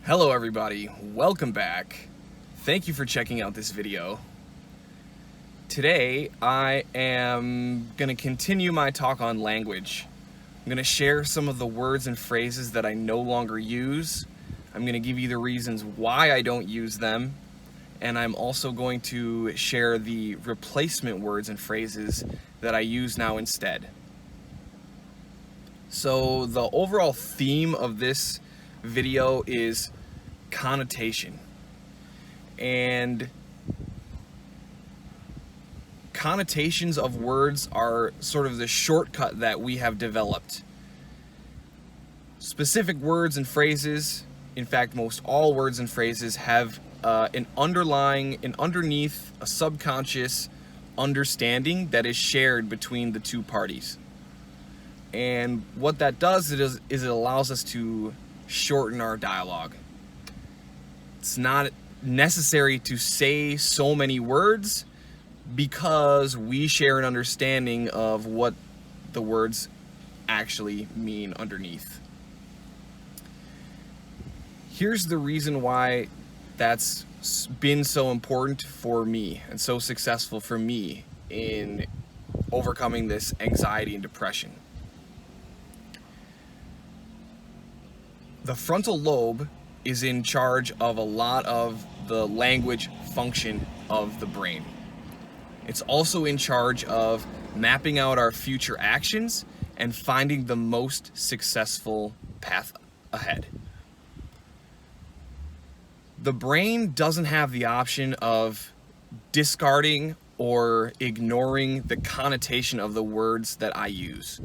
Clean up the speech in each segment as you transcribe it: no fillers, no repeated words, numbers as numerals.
Hello everybody, welcome back. Thank you for checking out this video. Today I am going to continue my talk on language. I'm going to share some of the words and phrases that I no longer use. I'm going to give you the reasons why I don't use them, and I'm also going to share the replacement words and phrases that I use now instead. So the overall theme of this video is connotation, and connotations of words are sort of the shortcut that we have developed. Specific words and phrases, in fact most all words and phrases, have an underneath, a subconscious understanding that is shared between the two parties. And what that does is it allows us to shorten our dialogue. It's not necessary to say so many words because we share an understanding of what the words actually mean underneath. Here's the reason why that's been so important for me and so successful for me in overcoming this anxiety and depression. The frontal lobe is in charge of a lot of the language function of the brain. It's also in charge of mapping out our future actions and finding the most successful path ahead. The brain doesn't have the option of discarding or ignoring the connotation of the words that I use.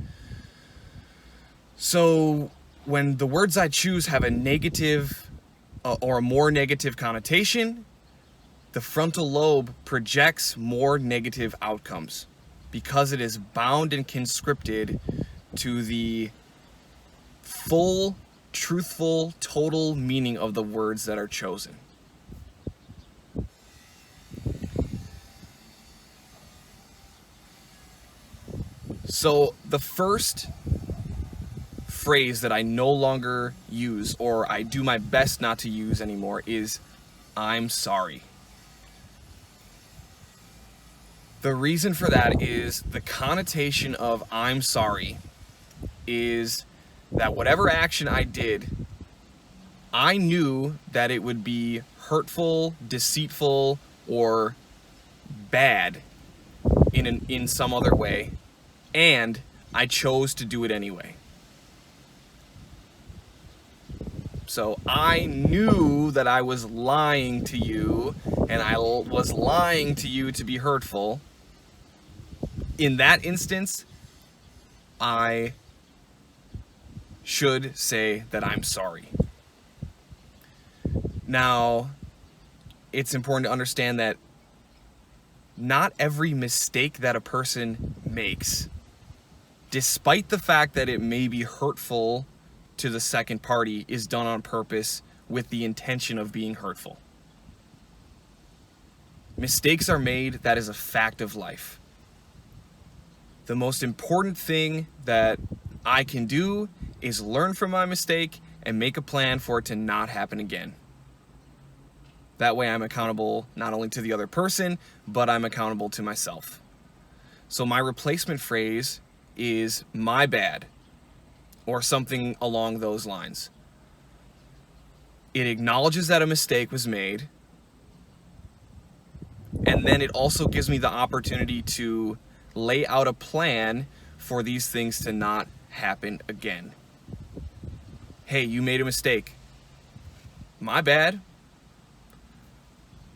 So when the words I choose have a negative or a more negative connotation, the frontal lobe projects more negative outcomes because it is bound and conscripted to the full, truthful, total meaning of the words that are chosen. So the first phrase that I no longer use, or I do my best not to use anymore, is "I'm sorry." The reason for that is the connotation of "I'm sorry" is that whatever action I did, I knew that it would be hurtful, deceitful, or bad in some other way, and I chose to do it anyway. So I knew that I was lying to you, and I was lying to you to be hurtful. In that instance, I should say that I'm sorry. Now, it's important to understand that not every mistake that a person makes, despite the fact that it may be hurtful to the second party, is done on purpose with the intention of being hurtful. Mistakes are made. That is a fact of life. The most important thing that I can do is learn from my mistake and make a plan for it to not happen again. That way I'm accountable not only to the other person, but I'm accountable to myself. So my replacement phrase is "my bad," or something along those lines. It acknowledges that a mistake was made, and then it also gives me the opportunity to lay out a plan for these things to not happen again. Hey, you made a mistake. My bad.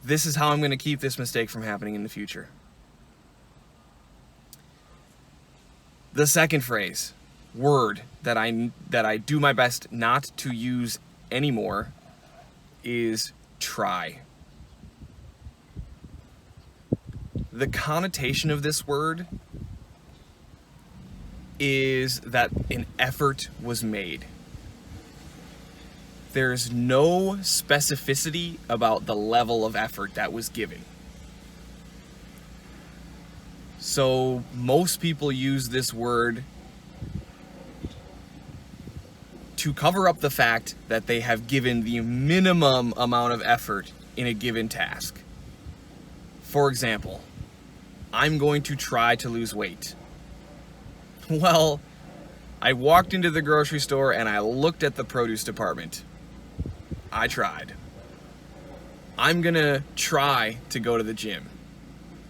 This is how I'm going to keep this mistake from happening in the future. The second phrase, word that I do my best not to use anymore, is try. The connotation of this word is that an effort was made. There's no specificity about the level of effort that was given. So most people use this word to cover up the fact that they have given the minimum amount of effort in a given task. For example, I'm going to try to lose weight. Well, I walked into the grocery store and I looked at the produce department. I tried. I'm gonna try to go to the gym.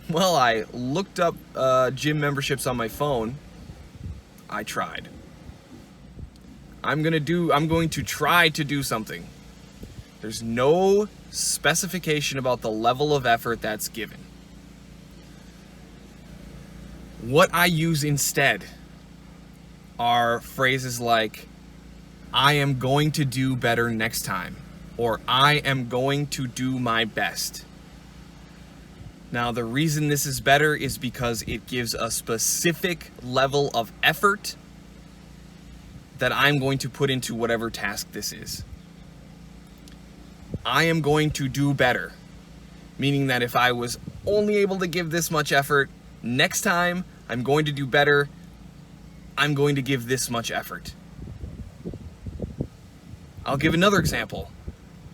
Well, I looked up gym memberships on my phone. I tried. I'm going to try to do something. There's no specification about the level of effort that's given. What I use instead are phrases like, I am going to do better next time, or I am going to do my best. Now, the reason this is better is because it gives a specific level of effort that I'm going to put into whatever task this is. I am going to do better, meaning that if I was only able to give this much effort, next time I'm going to do better, I'm going to give this much effort. I'll give another example.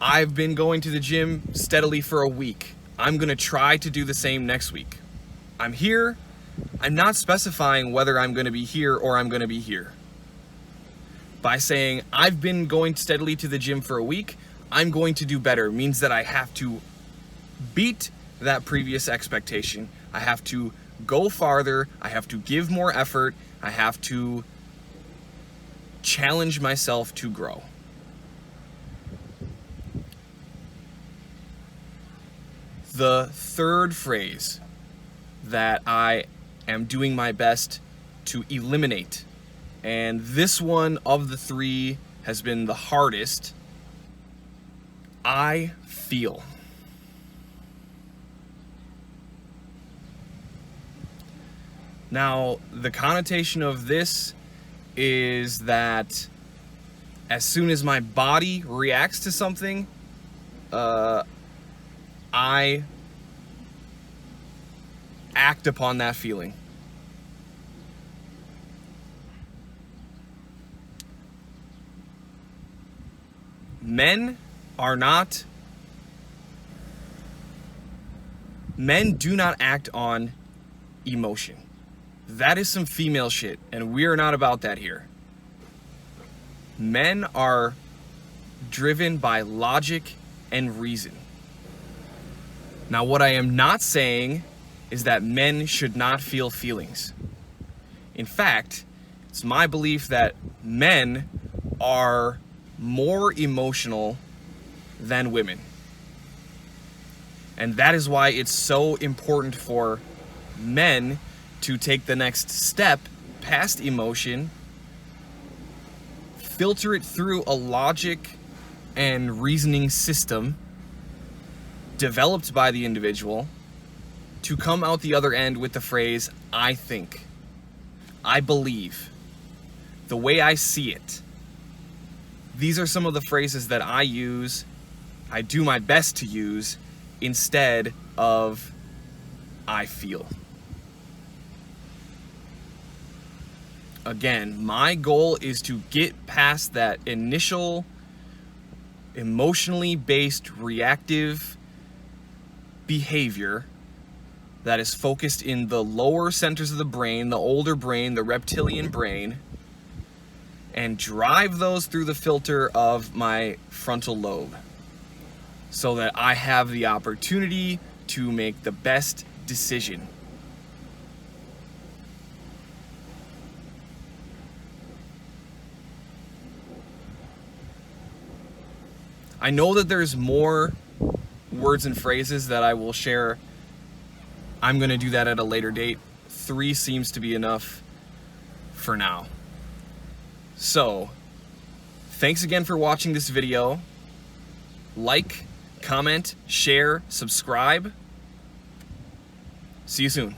I've been going to the gym steadily for a week. I'm going to try to do the same next week. I'm here. I'm not specifying whether I'm going to be here or I'm going to be here. By saying I've been going steadily to the gym for a week, I'm going to do better means that I have to beat that previous expectation. I have to go farther. I have to give more effort. I have to challenge myself to grow. The third phrase that I am doing my best to eliminate, and this one of the three has been the hardest, I feel. Now, the connotation of this is that as soon as my body reacts to something, I act upon that feeling. Men do not act on emotion. That is some female shit, and we are not about that here. Men are driven by logic and reason. Now, what I am not saying is that men should not feel feelings. In fact, it's my belief that men are more emotional than women. And that is why it's so important for men to take the next step past emotion, filter it through a logic and reasoning system developed by the individual to come out the other end with the phrase, I think, I believe, the way I see it. These are some of the phrases that I use, I do my best to use, instead of I feel. Again, my goal is to get past that initial emotionally based reactive behavior that is focused in the lower centers of the brain, the older brain, the reptilian brain, and drive those through the filter of my frontal lobe so that I have the opportunity to make the best decision. I know that there's more words and phrases that I will share. I'm going to do that at a later date. 3 seems to be enough for now. So, thanks again for watching this video. Like, comment, share, subscribe. See you soon.